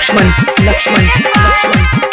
लक्ष्मण लक्ष्मण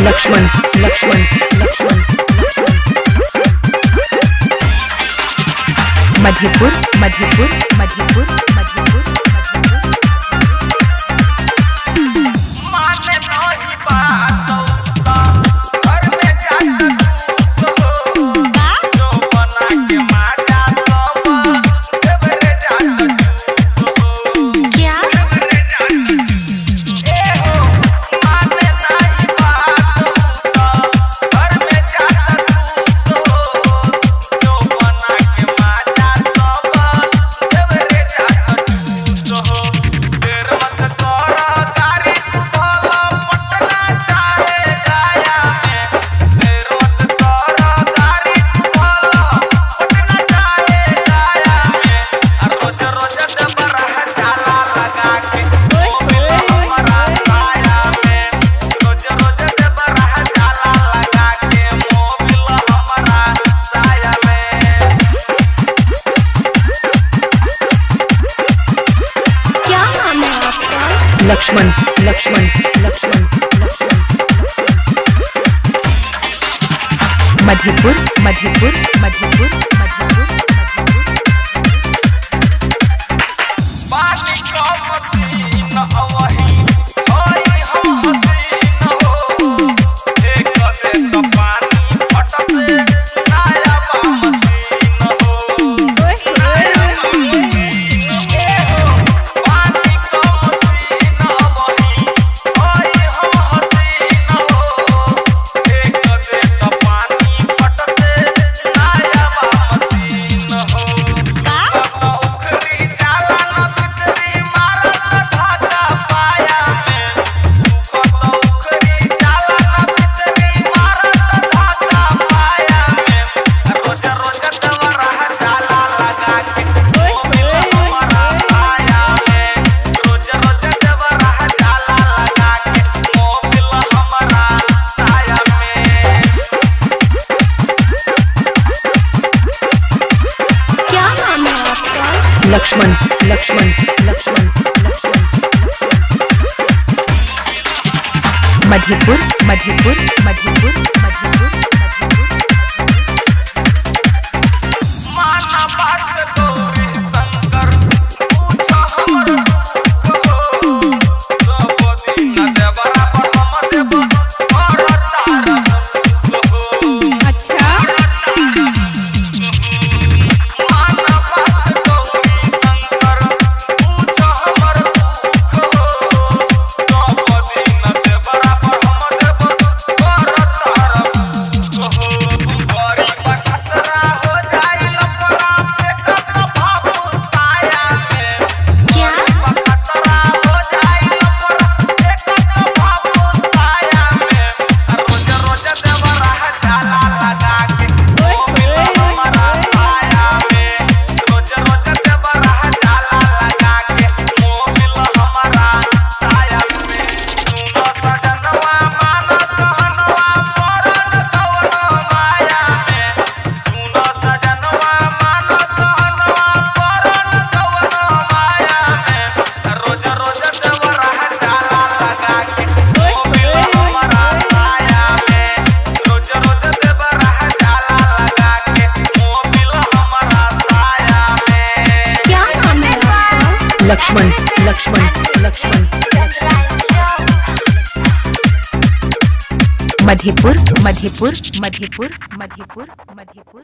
लक्ष्मण लक्ष्मण लक्ष्मण लक्ष्मण मधुपुर मधुपुर मधुपुर मधुपुर लक्ष्मण लक्ष्मण लक्ष्मण मधुपुर मधुपुर मधुपुर मधुपुर पानी का मसीन अवही होई हम हसीन हो एक दे तो पानी फट से नया बा मसीन हो लक्ष्मण लक्ष्मण लक्ष्मण मधुपुर मधुपुर मधुपुर मधुपुर माना बात गौरी शंकर पूछो हमर दुख हो सब दिन देवरा पर हम देव और तार हो अच्छा लक्ष्मण लक्ष्मण लक्ष्मण मधेपुर मधेपुर मधेपुर मधेपुर मधेपुर।